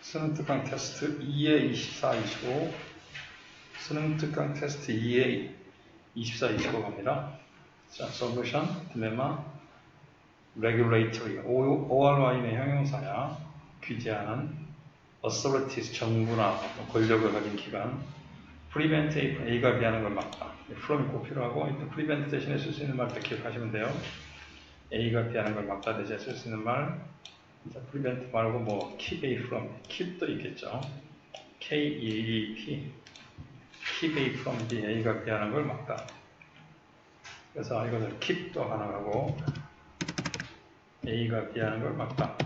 수능 특강 테스트 2에 24, 25 수능 특강 테스트 2에 24, 25 갑니다. 자, solution, dilemma, regulatory, ORY는 형용사야. 규제하는, authorities, 정부나 권력을 가진 기관, prevent A가 B하는 걸 막다. from이 꼭 필요하고, 일단 prevent 대신에 쓸 수 있는 말 다 기억하시면 돼요. A가 B하는 걸 막다 대신에 쓸 수 있는 말, 자, prevent 말고 뭐 keep A from, keep도 있겠죠. K-E-E-P, keep A from B, A가 B하는 걸 막다. 그래서 이것을 keep도 가능하고 A가 B하는 걸 막다.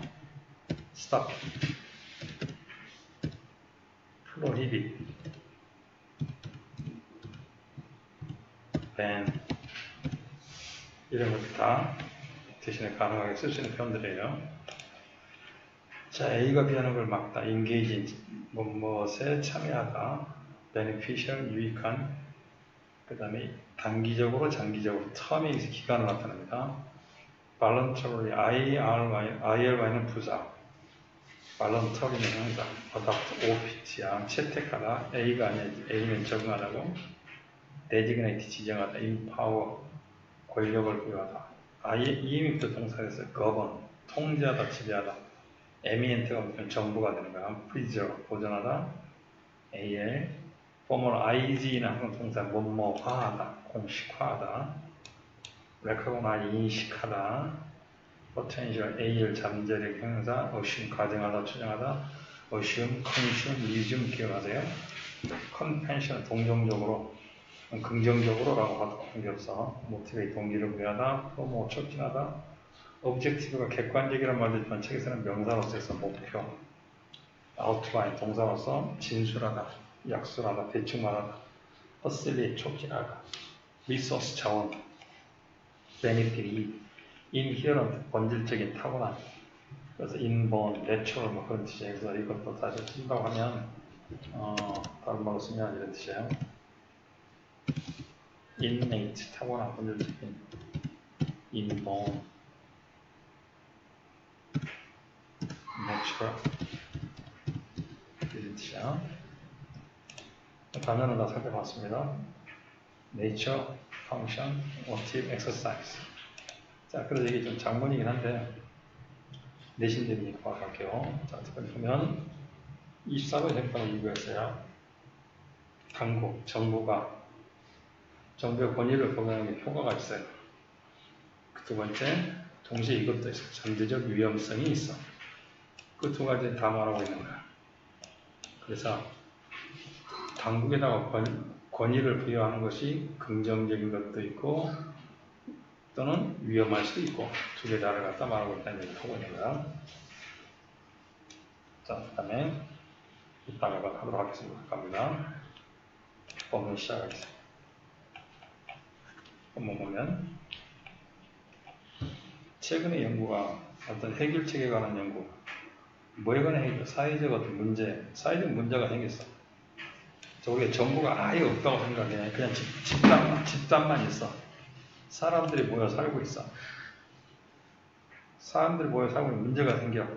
stop, prohibit, ban 이런 것들 다 대신에 가능하게 쓸 수 있는 표현들이에요. 자, A가 B하는 걸 막다. engage in 무엇에 참여하다. beneficial, 유익한. 그 다음에 단기적으로, 장기적으로 term이 기간을 나타냅니다. voluntarily, IRY는 부사. voluntary는 형사. adopt, OPT야. 채택하다. A가 아니야. A는 적응하다고. designate, 지정하다. empower, 권력을 부여하다. EMF도 동사에서 govern, 통제하다, 지배하다. MENT가 무슨 정부가 되는 거야. preserve, 보존하다. AL, formal IG는 항상 동사 뭐뭐화하다, 공식화하다. recognize, 인식하다. potential, AL, 잠재력, 형용사. assume, 가정하다, 추정하다. assume, consume, resume 기억하세요. convention, 동정적으로, 긍정적으로라고 하도 관계없어. motivate, 동기를 부여하다. promote, 촉진하다. objective가 객관적이란 말도 있지만 책에서는 명사로 써서 목표, outline, 동사로서 진술하다, 약술하다, 대충 말하다, facilitate, 촉진하다, resource, 자원, benefit, inherent, 본질적인 타고난, 그래서 inborn, natural 뭐 그런 뜻이에요. 그래서 이것도 다시 쓴다고 하면 다른 말로 쓰면 이런 뜻이에요. innate, 타고난, 본질적인, inborn, natural 이런 뜻이야. 단어는 다 살펴봤습니다. nature, function, motive, exercise. 자, 그래서 이게 좀 장문이긴 한데 내신되니까 바로 갈게요. 자, 특별히 보면 24번 현방을 이구했어요. 당국, 정부의 권위를 보장하는 효과가 있어요. 두 번째, 동시에 이것도 있어요. 잠재적 위험성이 있어. 그 두 가지는 다 말하고 있는 거야. 그래서 당국에다가 권위를 부여하는 것이 긍정적인 것도 있고 또는 위험할 수도 있고 두 개 다를 갖다 말하고 있다는 얘기를 하고 있는 거야. 자, 그 다음에 이따가 하도록 하겠습니다. 갑니다. 본문 시작하겠습니다. 본문 보면 최근의 연구가 어떤 해결책에 관한 연구, 뭐에 관한 해결, 사회적 어떤 문제, 사회적 문제가 생겼어. 우리가 정보가 아예 없다고 생각해. 그냥 집단만 있어. 사람들이 모여 살고 있어. 사람들이 모여 살고 있는 문제가 생겨.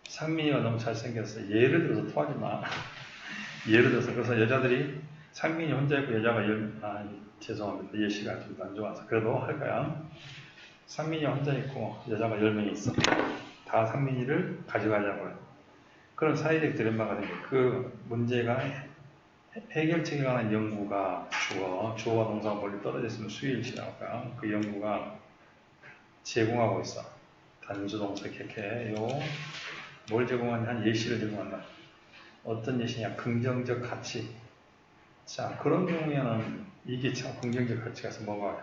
상민이가 너무 잘생겼어. 예를 들어서 토하지 마. 예를 들어서 그래서 여자들이 상민이 혼자 있고 여자가 죄송합니다. 예시가 좀 안 좋아서 그래도 할 거야. 상민이 혼자 있고 여자가 10명이 있어. 다 상민이를 가져가려고 해. 그런 사회적 드라마가 생겨. 그 문제가 해결책에 관한 연구가 주어와 동사가 멀리 떨어져 있으면 수일치라고 그 연구가 제공하고 있어. 단수동사 객해. 뭘 제공하냐? 한 예시를 제공한다. 어떤 예시냐? 긍정적 가치. 자, 그런 경우에는 이게 참 긍정적 가치가 있어. 뭐가?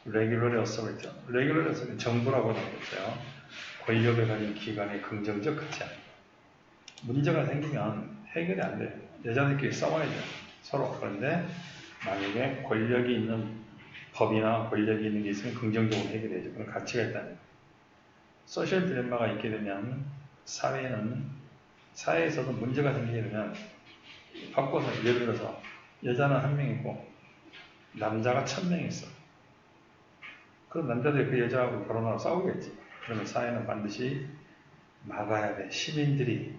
regulatory authority. regulatory authority 정부라고 하는 거죠. 권력을 가진 기관의 긍정적 가치. 문제가 생기면 해결이 안 돼. 여자들끼리 싸워야죠. 서로. 그런데 만약에 권력이 있는 법이나 권력이 있는 게 있으면 긍정적으로 해결해야죠. 그런 가치가 있다는. 소셜 딜레마가 있게 되면 사회에서도 문제가 생기게 되면 바꿔서 예를 들어서 여자는 1명이고 남자가 1000명 있어. 그럼 남자들이 그 여자하고 결혼하고 싸우겠지. 그러면 사회는 반드시 막아야 돼. 시민들이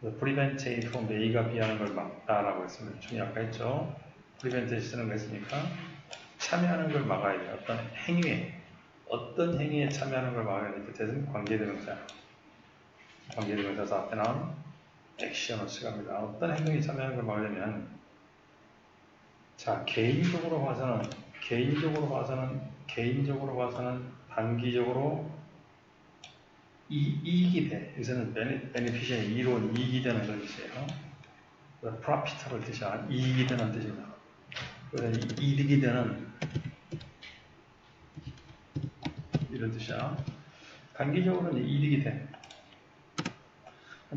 prevent A from A가 B 하는 걸 막다라고 했습니다. 중에 아까 했죠. prevent 쓰는 거 했으니까 참여하는 걸 막아야 돼요. 어떤 행위에 참여하는 걸 막아야 될 때 대신 관계대명사. 관계대명사에서 앞에 나온 액션을 쓰갑니다. 어떤 행동에 참여하는 걸 막으려면 자, 개인적으로 봐서는 단기적으로 이익이 돼. 여기서는 베네피시의 이론 이익이 되는 걸 뜻이에요. profitable 뜻이야. 이익이 되는 뜻입니다. 그래서 이득이 되는 이런 뜻이야. 단기적으로는 이득이 돼.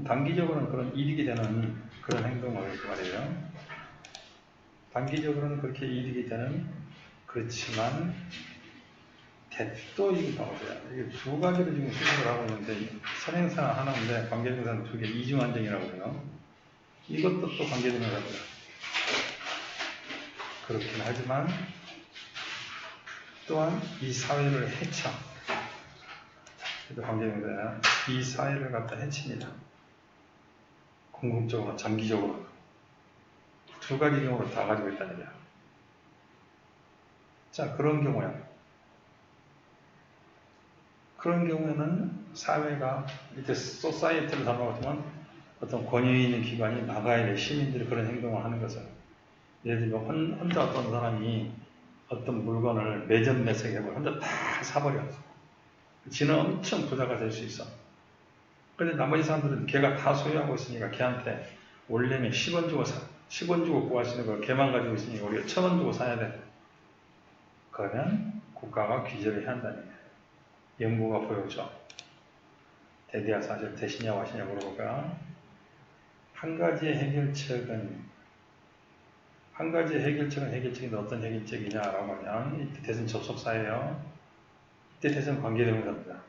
단기적으로는 그런 이득이 되는 그런 행동을 하겠고 말이에요. 단기적으로는 그렇게 이득이 되는 그렇지만 또 봐보세요. 이게 두 가지로 지금 수식을 하고 있는데 선행사 하나인데 관계대명사는 두 개, 이중한정이라고 해요. 이것도 또 관계대명사고요. 그렇긴 하지만 또한 이 사회를 해쳐. 그래도 관계대명사야. 이 사회를 갖다 해칩니다. 궁극적으로, 장기적으로. 두 가지 경우로 다 가지고 있다는 얘기야. 자, 그런 경우에는 사회가 이때 소사이어티를 담아봤지만 어떤 권위 있는 기관이 막아야 될 시민들이 그런 행동을 하는 것을 예를 들면 혼자 어떤 사람이 어떤 물건을 매점매색해버려 혼자 다 사버려. 지는 엄청 부자가 될 수 있어. 근데 나머지 사람들은 걔가 다 소유하고 있으니까 걔한테 원래는 10원 주고 구할 수 있는 걸 걔만 가지고 있으니까 우리가 1000원 주고 사야 돼. 그러면 국가가 규제를 해야 한다는 거예요. 연구가 보여줘. 대대야 사실 대시냐 와시냐 물어볼까? 한 가지의 해결책인데 어떤 해결책이냐라고 하면 이때 대선 접속사예요. 이때 대선 관계대명사입니다.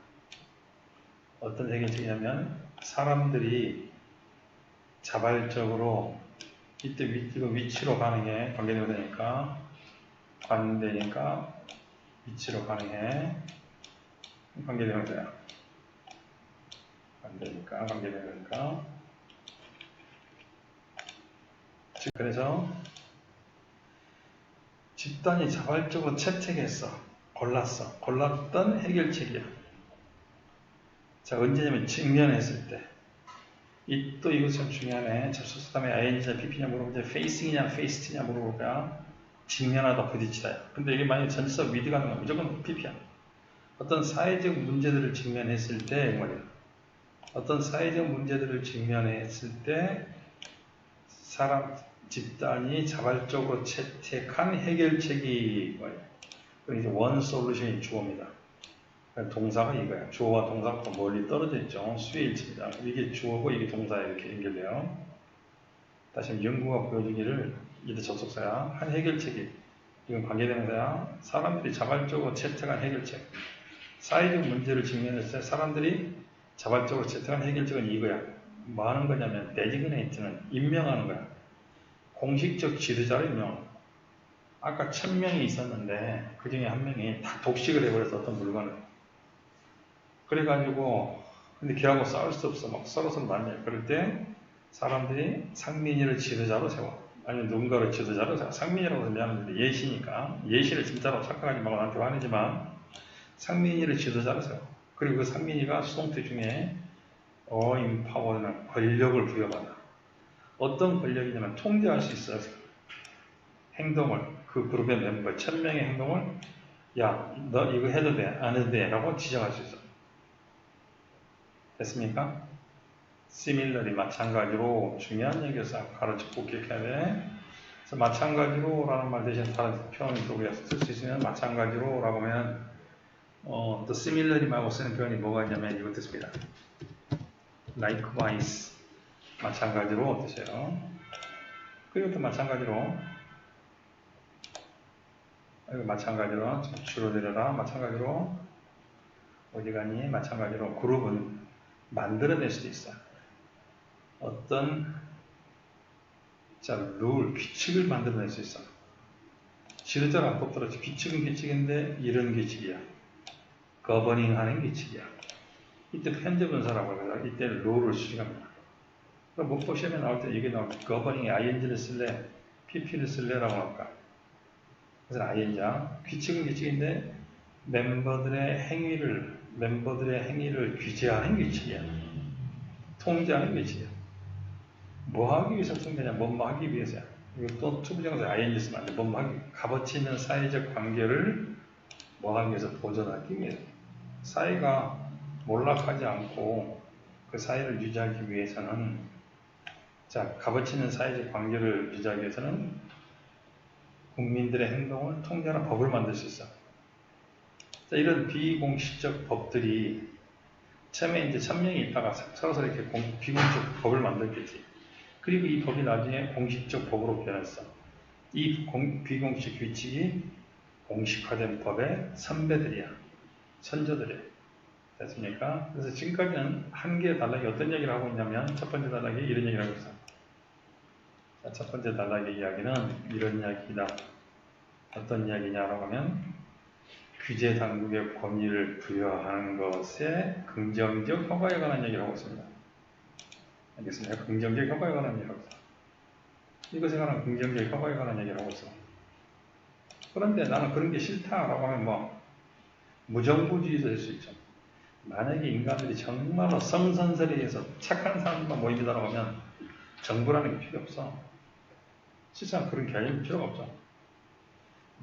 어떤 해결책이냐면 사람들이 자발적으로 이때 위치로 가능해. 관계대명사니까 위치로 가능해. 관계대명사야. 관계대명사니까. 그래서 집단이 자발적으로 채택했어. 골랐던 해결책이야. 자, 언제냐면 직면했을 때. 또 이거 참 중요하네. 접속사 다음에 ing냐 pp냐 물어보자. facing이냐 faced냐 물어볼까? 직면하다 부딪히다. 근데 이게 만약에 전치사 with 가는 건 무조건 pp야. 어떤 사회적 문제들을 직면했을 때 말이야. 어떤 사회적 문제들을 직면했을 때 집단이 자발적으로 채택한 해결책이 뭐예요? 이제 원 솔루션이 주어입니다. 동사가 이거야. 주어와 동사가 멀리 떨어져 있죠. 수의 일치입니다. 이게 주어고 이게 동사에 이렇게 연결돼요. 다시 연구가 보여주기를 이때 접속사야. 한 해결책이 이건 관계대명사야. 사람들이 자발적으로 채택한 해결책. 사회적 문제를 직면했을 때 사람들이 자발적으로 채택한 해결책은 이거야. 뭐 하는 거냐면 designate는 임명하는 거야. 공식적 지도자를 임명하는 거야. 아까 1000명이 있었는데 그 중에 한 명이 다 독식을 해버려서 어떤 물건을. 그래가지고 근데 걔하고 싸울 수 없어. 막 서로서로 만나요. 그럴 때 사람들이 상민이를 지도자로 세워. 아니면 누군가를 지도자로 세워. 상민이라고 해서 미안한데 예시니까. 예시를 진짜로 착각하지 말고 나한테 화내지만 상민이를 지도자로 세워. 그리고 그 상민이가 수동태 중에 empower는 권력을 부여받아. 어떤 권력이냐면 통제할 수 있어요. 행동을. 그 그룹의 멤버 1000명의 행동을 야, 너 이거 해도 돼, 안 해도 돼 라고 지정할 수 있어. 됐습니까? similarly 마찬가지로 중요한 얘기에서 가르치고 기억해야 돼. 그래서 마찬가지로 라는 말 대신 다른 표현을 또 우리가 쓸 수 있으면 마찬가지로 라고 하면 또 similarly 말고 쓰는 표현이 뭐가 있냐면 이거 뜻입니다. likewise 마찬가지로 뜻이에요. 그리고 또 마찬가지로 주로 내려라. 마찬가지로 어디 가니? 마찬가지로 그룹은 만들어낼 수도 있어. 어떤 룰, 규칙을 만들어낼 수 있어. 지도자가 안 뽑더라도 규칙은 규칙인데 이런 규칙이야. 거버닝 하는 규칙이야. 이때 현재분사라고 해서 이때 룰을 수식합니다. 그럼 문법 시험에 나올 때 이게 나올 때 governing ing를 쓸래, pp를 쓸래라고 할까? 그래서 ing야. 규칙은 규칙인데 멤버들의 행위를 규제하는 규칙이야. 통제하는 규칙이야. 뭐 하기 위해서 통제냐? 뭐뭐 하기 위해서야. 이거 또 투부정사 ing 쓰면 안 돼. 뭐뭐 하기, 값어치 있는 사회적 관계를 뭐 하기 위해서 보존하기 위해서. 사회가 몰락하지 않고 그 사회를 유지하기 위해서는, 자, 값어치 있는 사회적 관계를 유지하기 위해서는 국민들의 행동을 통제하는 법을 만들 수 있어. 자, 이런 비공식적 법들이 처음에 이제 1000명이 있다가 서로 이렇게 비공식적 법을 만들겠지. 그리고 이 법이 나중에 공식적 법으로 변했어. 이 비공식 규칙이 공식화된 법의 선배들이야. 선조들이야. 됐습니까? 그래서 지금까지는 한 개의 단락이 어떤 얘기를 하고 있냐면, 첫 번째 단락이 이런 얘기를 하고 있어. 자, 첫 번째 단락의 이야기는 이런 이야기다. 어떤 이야기냐라고 하면, 규제 당국의 권위를 부여하는 것에 긍정적 효과에 관한 얘기를 하고 있습니다. 알겠습니까? 긍정적 효과에 관한 얘기를 하고 있어. 이것에 관한 긍정적 효과에 관한 얘기를 하고 있어. 그런데 나는 그런 게 싫다라고 하면 뭐, 무정부주의도 될 수 있죠. 만약에 인간들이 정말로 성선설에 의해서 착한 사람만 모입니다라고 하면 정부라는 게 필요 없어. 실상 그런 개념이 필요가 없죠.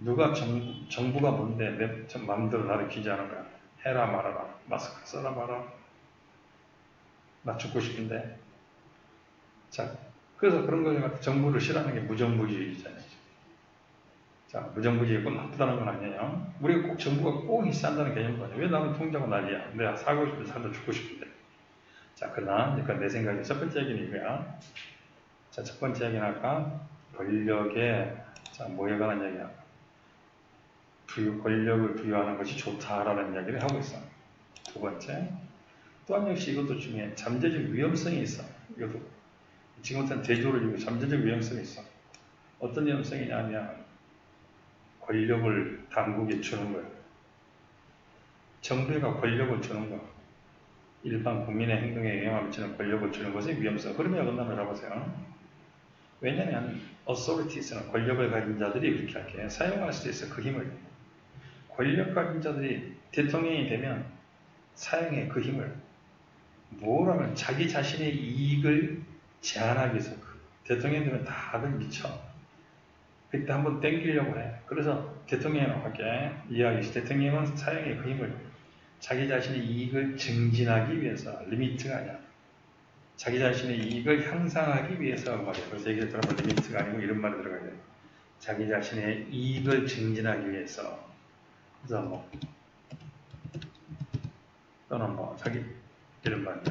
누가 정부가 뭔데 내 마음대로 나를 규제하는 거야. 해라 말아라. 마스크 써라 말아. 나 죽고 싶은데. 자, 그래서 그런 거 갖다 정부를 싫어하는 게 무정부주의잖아요. 자, 무정부주의 꼭 나쁘다는 건 아니에요. 우리가 꼭 정부가 꼭 있어야 한다는 개념도 아니에요. 왜 나는 통제하고 난리야. 내가 살고 싶은데 살다 죽고 싶은데. 자, 그러니까 내 생각에 첫 번째 얘기는 이거야. 자, 첫 번째 얘기는 아까 권력에, 자, 뭐에 관한 얘기야? 권력을 부여하는 것이 좋다라는 이야기를 하고 있어. 두 번째, 또한 역시 이것도 중요해. 잠재적 위험성이 있어. 이것도 지금부터는 대조를 이루고 잠재적 위험성이 있어. 어떤 위험성이냐면 권력을 당국에 주는 거야. 정부가 권력을 주는 거. 일반 국민의 행동에 영향을 미치는 권력을 주는 것이 위험성. 흐름이 어긋나면 알아보세요. 왜냐하면 authorities는 권력을 가진 자들이 그렇게 할게 사용할 수 있어. 그 힘을. 권력 가진 자들이 대통령이 되면 사용해 그 힘을. 뭐라면 자기 자신의 이익을 제한하기 위해서. 대통령이 되면 다들 미쳐. 그때 한번 땡기려고 해. 그래서 대통령이라고 할게. 이해하기 대통령은 사용해 그 힘을 자기 자신의 이익을 증진하기 위해서. 리미트가 아니야. 자기 자신의 이익을 향상하기 위해서 말이야. 그래서 얘기를 들어보면 리미트가 아니고 이런 말이 들어가야 돼. 자기 자신의 이익을 증진하기 위해서. 그래서 뭐 또는 뭐 자기 이런 말이야.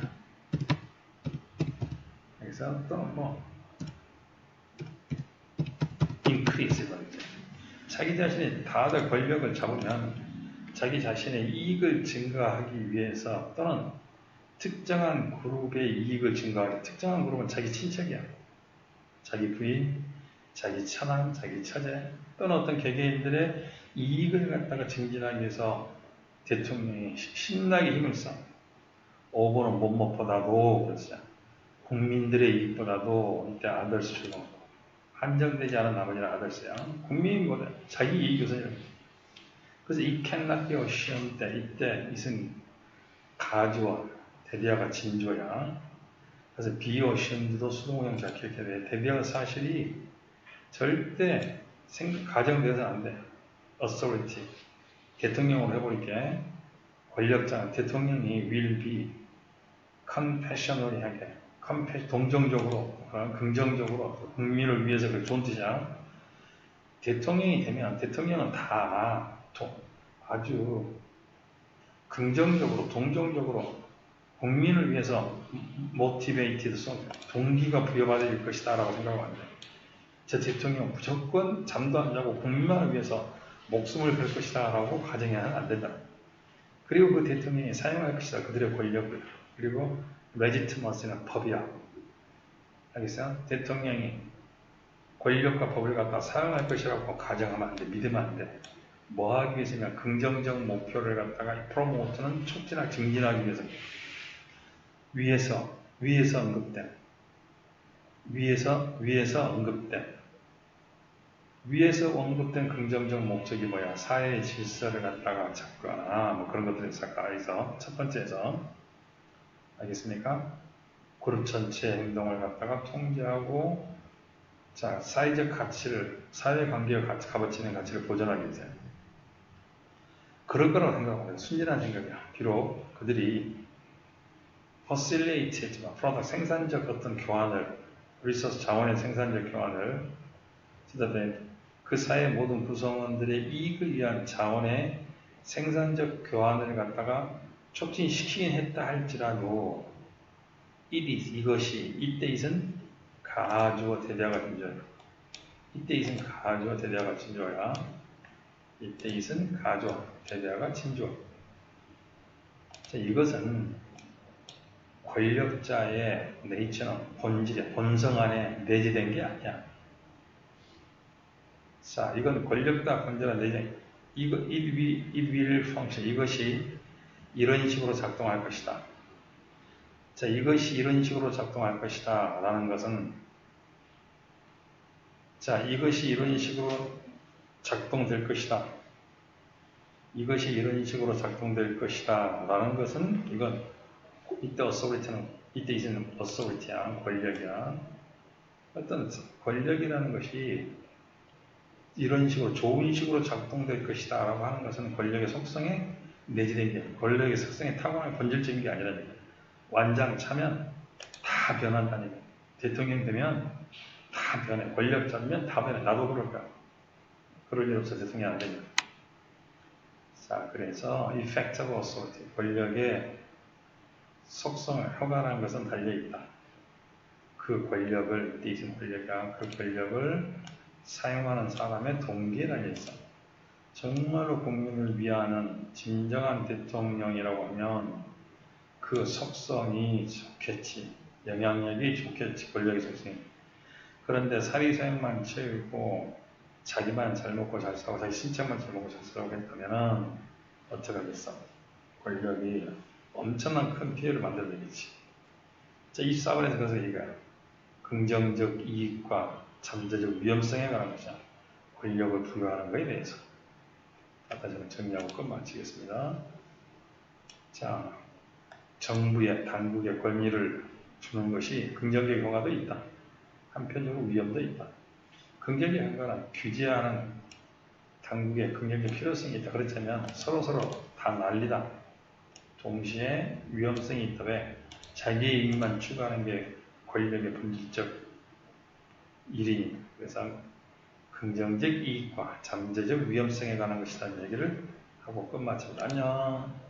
그래서 또는 뭐 increase 말이죠. 자기 자신이 다들 권력을 잡으면 자기 자신의 이익을 증가하기 위해서 또는 특정한 그룹의 이익을 증가하기. 특정한 그룹은 자기 친척이야. 자기 부인, 자기 처남, 자기 처제 또는 어떤 개개인들의 이익을 갖다가 증진하기 위해서 대통령이 신나게 힘을 써. 5번은 뭐뭐보다도 그렇죠. 국민들의 이익보다도 이때 아들스 주고 한정되지 않은 나머지는 아들스야. 국민보다 자기 이익 우선이라고. 그래서 이 캔낫비오 시험 때 이때 이승 가주와 데비아가 진조야. 그래서 비오 시험도 수동형 작곡해야 돼. 데비아가 사실이 절대 가정되어서는 안 돼. authority. 대통령으로 해버릴게. 권력자, 대통령이 will be compassionately 하게. 동정적으로, 긍정적으로, 국민을 위해서 그 좋은 뜻이야. 대통령이 되면, 대통령은 다 아주 긍정적으로, 동정적으로, 국민을 위해서 motivated, 동기가 부여받을 것이다 라고 생각하면 안 돼. 저 대통령은 무조건 잠도 안 자고 국민만을 위해서 목숨을 걸 것이다 라고 가정해서는 안 된다. 그리고 그 대통령이 사용할 것이다. 그들의 권력을. 그리고 legitimacy는 법이야. 알겠어요? 대통령이 권력과 법을 갖다 사용할 것이라고 가정하면 안 돼. 믿으면 안 돼. 뭐 하기 위해서냐? 긍정적 목표를 갖다가 프로모트는 촉진하고 증진하기 위해서. 위에서 언급된 위에서 언급된 긍정적 목적이 뭐야? 사회의 질서를 갖다가 잡거나 뭐 그런 것들이 있어. 여기서 첫 번째에서 알겠습니까? 그룹 전체의 행동을 갖다가 통제하고 자 사회적 가치를 사회관계의 값어치는 가치를 보존하기 위해서 그럴 거라고 생각합니다. 순진한 생각이야. 비록 그들이 facilitate 했지만 프로덕트 생산적 어떤 교환을 리소스 자원의 생산적 교환을 그다음에 그 사회 모든 구성원들의 이익을 위한 자원의 생산적 교환을 갖다가 촉진시키긴 했다 할지라도 이것이 이때잇은 가주어 대대어가 진조야. 이때잇은 가주어 대대어가 진조야. 이때잇은 가주어 대대어가 진주어. 이것은 권력자의 네이처는 본질에 본성 안에 내재된 게 아니야. 자, 이건 권력다 본질에 내재. it will function. 이것이 이런 식으로 작동할 것이다. 자, 이것이 이런 식으로 작동할 것이다. 라는 것은 자, 이것이 이런 식으로 작동될 것이다. 이것이 이런 식으로 작동될 것이다. 라는 것은 이건 이때 authority는 이때 있는 authority야. 권력이야. 어떤 권력이라는 것이 이런 식으로 좋은 식으로 작동될 것이다. 라고 하는 것은 권력의 속성에 내재된 게 권력의 속성에 타고난 본질적인 게 아니라 완장 차면 다 변한다니까. 대통령 되면 다 변해. 권력 잡으면 다 변해. 나도 그럴 거야. 그럴 일 없어. 대통령 안 되니까. 자, 그래서 effect of authority. 권력의 속성을, 효과라는 것은 달려있다. 그 권력을, 이때 권력이야. 그 권력을 사용하는 사람의 동기에 달려있어. 정말로 국민을 위하는 진정한 대통령이라고 하면 그 속성이 좋겠지. 영향력이 좋겠지. 권력의 속성이. 그런데 사리사욕만 채우고 자기만 잘 먹고 잘 살고 자기 신체만 잘 먹고 잘 살고 했다면 어떻게 하겠어? 권력이 엄청난 큰 피해를 만들어내겠지. 자, 이 사건에서 그래서 이거야. 긍정적 이익과 잠재적 위험성에 관한 것이야. 권력을 부여하는 것에 대해서. 아까 저는 정리하고 끝 마치겠습니다. 자, 정부의, 당국의 권위를 주는 것이 긍정적 효과도 있다. 한편적으로 위험도 있다. 긍정적 효과는 규제하는 당국의 긍정적 필요성이 있다. 그렇다면 서로서로 다 난리다. 동시에 위험성이 있다. 왜? 자기의 이익만 추구하는 게 권력의 본질적 일이니. 그래서 긍정적 이익과 잠재적 위험성에 관한 것이라는 얘기를 하고 끝마칩니다. 안녕.